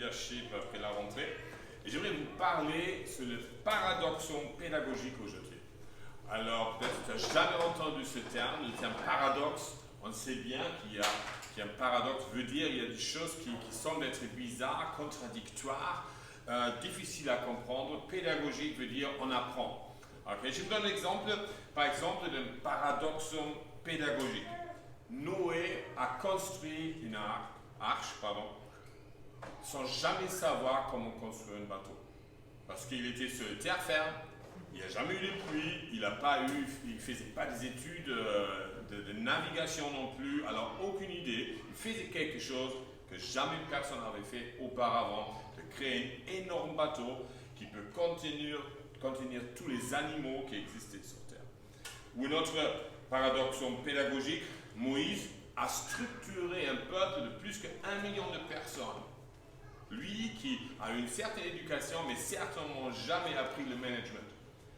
leadership après la rentrée. Et j'aimerais vous parler sur le paradoxon pédagogique aujourd'hui. Alors, peut-être que tu n'as jamais entendu ce terme, le terme paradoxe. On sait bien qu'il y a un paradoxe, veut dire qu'il y a des choses qui semblent être bizarres, contradictoires, difficiles à comprendre. Pédagogique veut dire on apprend. Okay. Je vous donne l'exemple, par exemple, d'un paradoxon pédagogique. Noé a construit une arche, sans jamais savoir comment construire un bateau. Parce qu'il était sur une terre ferme, il n'y a jamais eu de pluie, il ne faisait pas des études de navigation non plus, alors aucune idée. Il faisait quelque chose que jamais personne n'avait fait auparavant, de créer un énorme bateau qui peut contenir tous les animaux qui existaient sur Terre. Ou un autre paradoxon pédagogique, Moïse a structuré un peuple de plus qu'1 million de personnes. Lui qui a une certaine éducation, mais certainement jamais appris le management,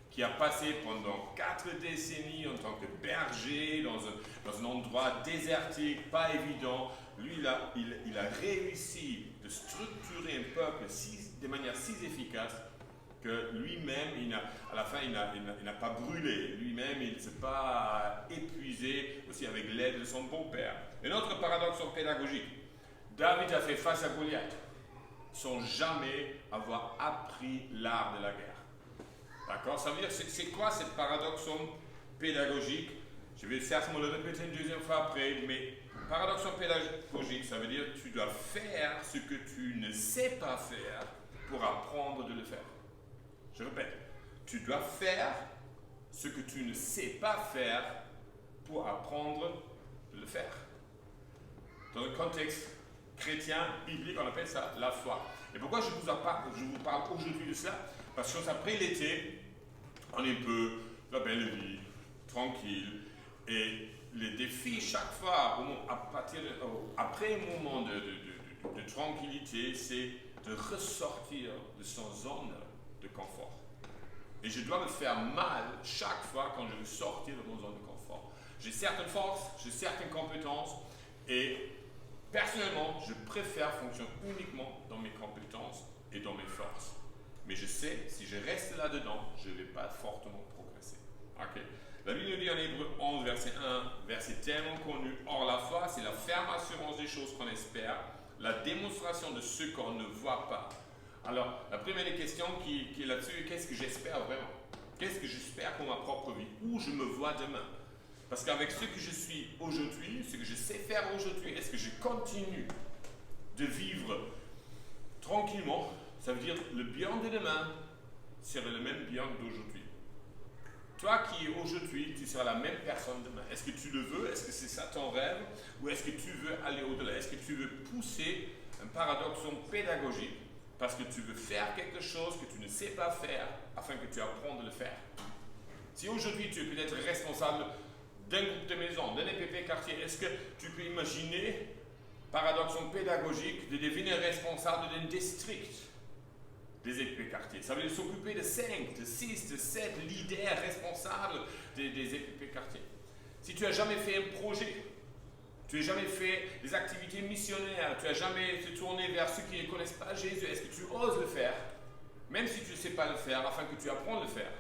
qui a passé pendant 4 décennies en tant que berger dans un endroit désertique, pas évident. Lui, il a réussi de structurer un peuple de manière si efficace que lui-même, à la fin, il n'a pas brûlé. Lui-même, il ne s'est pas épuisé, aussi avec l'aide de son beau-père. Un autre paradoxe pédagogique. David a fait face à Goliath sans jamais avoir appris l'art de la guerre. D'accord? Ça veut dire, c'est quoi ce paradoxon pédagogique? Je vais certainement le répéter une deuxième fois après, mais paradoxon pédagogique, ça veut dire que tu dois faire ce que tu ne sais pas faire pour apprendre de le faire. Je répète, tu dois faire ce que tu ne sais pas faire pour apprendre de le faire. Dans le contexte chrétien, biblique, on appelle ça la foi. Et pourquoi je vous parle aujourd'hui de cela? Parce qu'après l'été, on est un peu la belle vie, tranquille, et les défis chaque fois, après un moment de tranquillité, c'est de ressortir de son zone de confort. Et je dois me faire mal chaque fois quand je veux sortir de mon zone de confort. J'ai certaines forces, j'ai certaines compétences, et personnellement, je préfère fonctionner uniquement dans mes compétences et dans mes forces. Mais je sais, si je reste là-dedans, je ne vais pas fortement progresser. Okay. La Bible nous dit en Hébreux 11, verset 1, verset tellement connu. Or, la foi, c'est la ferme assurance des choses qu'on espère, la démonstration de ce qu'on ne voit pas. Alors, la première des questions qui est là-dessus, qu'est-ce que j'espère vraiment? Qu'est-ce que j'espère pour ma propre vie? Où je me vois demain? Parce qu'avec ce que je suis aujourd'hui, ce que je sais faire aujourd'hui, est-ce que je continue de vivre tranquillement? Ça veut dire le bien de demain serait le même bien d'aujourd'hui. Toi qui es aujourd'hui, tu seras la même personne demain. Est-ce que tu le veux? Est-ce que c'est ça ton rêve? Ou est-ce que tu veux aller au-delà? Est-ce que tu veux pousser un paradoxon pédagogique parce que tu veux faire quelque chose que tu ne sais pas faire afin que tu apprennes de le faire? Si aujourd'hui tu es peut-être responsable d'un groupe de maisons, d'un EPP quartier, est-ce que tu peux imaginer, paradoxon pédagogique, de devenir responsable d'un district des EPP quartiers? Ça veut dire s'occuper de 5, de 6, de 7 leaders responsables des EPP quartiers. Si tu n'as jamais fait un projet, tu n'as jamais fait des activités missionnaires, tu n'as jamais te tourné vers ceux qui ne connaissent pas Jésus, est-ce que tu oses le faire, même si tu ne sais pas le faire, afin que tu apprennes à le faire?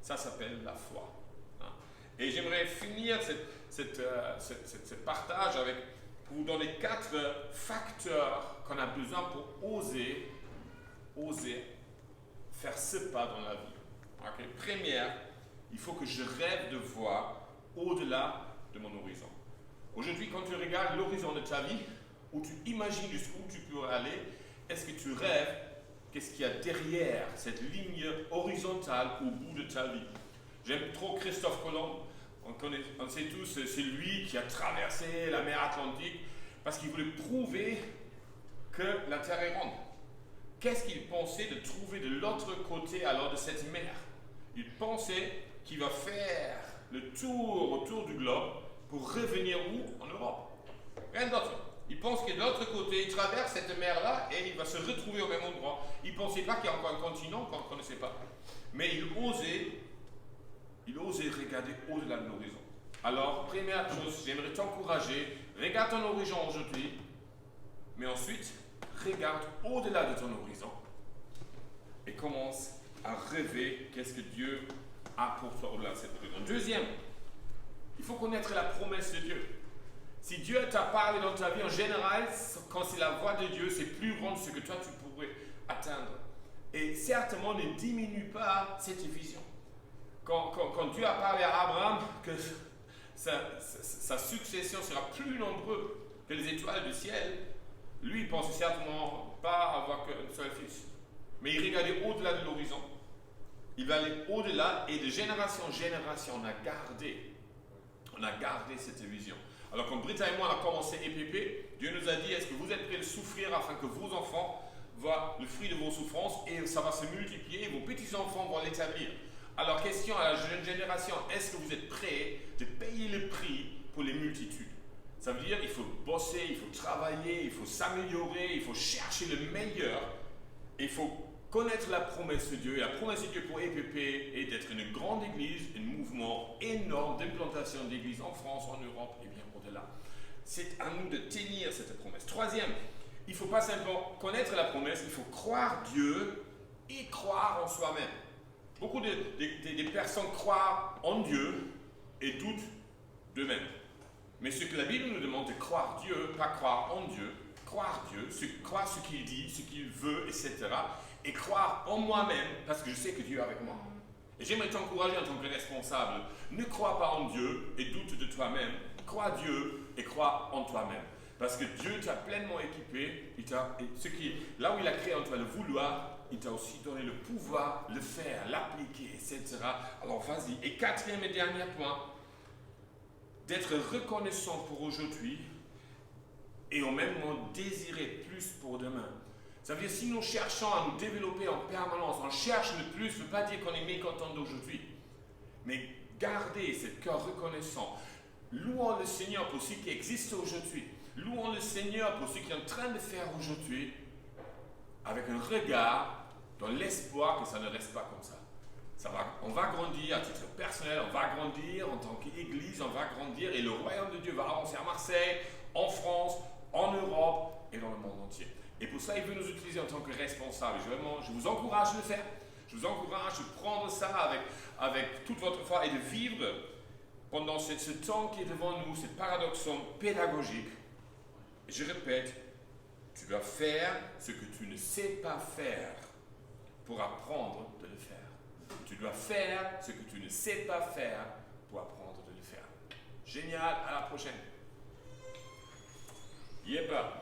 Ça s'appelle la foi. Et j'aimerais finir ce partage pour vous donner 4 facteurs qu'on a besoin pour oser faire ce pas dans la vie. Okay? Première, il faut que je rêve de voir au-delà de mon horizon. Aujourd'hui, quand tu regardes l'horizon de ta vie, où tu imagines jusqu'où tu peux aller, est-ce que tu rêves qu'est-ce qu'il y a derrière cette ligne horizontale au bout de ta vie? J'aime trop Christophe Colomb. On sait tous, c'est lui qui a traversé la mer Atlantique parce qu'il voulait prouver que la Terre est ronde. Qu'est-ce qu'il pensait de trouver de l'autre côté alors de cette mer? Il pensait qu'il va faire le tour autour du globe pour revenir où? En Europe. Rien d'autre. Il pense que de l'autre côté, il traverse cette mer-là et il va se retrouver au même endroit. Il ne pensait pas qu'il y a encore un continent qu'on ne connaissait pas. Mais il osait regarder au-delà de l'horizon. Alors, première chose, j'aimerais t'encourager, regarde ton horizon aujourd'hui, mais ensuite, regarde au-delà de ton horizon et commence à rêver qu'est-ce que Dieu a pour toi au-delà de cet horizon. Deuxième, il faut connaître la promesse de Dieu. Si Dieu t'a parlé dans ta vie, en général, quand c'est la voix de Dieu, c'est plus grand que ce que toi tu pourrais atteindre. Et certainement, ne diminue pas cette vision. Quand Dieu a parlé à Abraham que sa succession sera plus nombreuse que les étoiles du ciel, lui, il pensait certainement pas avoir qu'un seul fils. Mais il regardait au-delà de l'horizon. Il va aller au-delà et de génération en génération, on a gardé cette vision. Alors quand Britta et moi on a commencé EPP, Dieu nous a dit, est-ce que vous êtes prêts à souffrir afin que vos enfants voient le fruit de vos souffrances et ça va se multiplier et vos petits-enfants vont l'établir. Alors question à la jeune génération, est-ce que vous êtes prêts de payer le prix pour les multitudes? Ça veut dire qu'il faut bosser, il faut travailler, il faut s'améliorer, il faut chercher le meilleur, il faut connaître la promesse de Dieu. Et la promesse de Dieu pour EPP est d'être une grande église, un mouvement énorme d'implantation d'églises en France, en Europe et bien au-delà. C'est à nous de tenir cette promesse. Troisième, il ne faut pas simplement connaître la promesse, il faut croire Dieu et croire en soi-même. Beaucoup de personnes croient en Dieu et doutent d'eux-mêmes. Mais ce que la Bible nous demande, c'est croire Dieu, pas croire en Dieu, croire Dieu, croire ce qu'il dit, ce qu'il veut, etc. Et croire en moi-même, parce que je sais que Dieu est avec moi. Et j'aimerais t'encourager en tant que responsable, ne crois pas en Dieu et doute de toi-même, crois Dieu et crois en toi-même. Parce que Dieu t'a pleinement équipé, là où il a créé en toi le vouloir, il t'a aussi donné le pouvoir, le faire, l'appliquer, etc. Alors vas-y. Et quatrième et dernier point, d'être reconnaissant pour aujourd'hui et en même temps désirer plus pour demain. Ça veut dire si nous cherchons à nous développer en permanence, on cherche le plus, ça ne veut pas dire qu'on est mécontent d'aujourd'hui. Mais gardez ce cœur reconnaissant. Louons le Seigneur pour ce qui existe aujourd'hui. Louons le Seigneur pour ce qu'il est en train de faire aujourd'hui, avec un regard dans l'espoir que ça ne reste pas comme ça. On va grandir à titre personnel, on va grandir en tant qu'Église, on va grandir et le royaume de Dieu va avancer à Marseille, en France, en Europe et dans le monde entier. Et pour ça, il veut nous utiliser en tant que responsables. Je vous encourage à le faire. Je vous encourage de prendre ça avec toute votre foi et de vivre pendant ce temps qui est devant nous, cette paradoxon pédagogique. Et je répète, tu dois faire ce que tu ne sais pas faire pour apprendre de le faire. Tu dois faire ce que tu ne sais pas faire pour apprendre de le faire. Génial, à la prochaine. Yépa.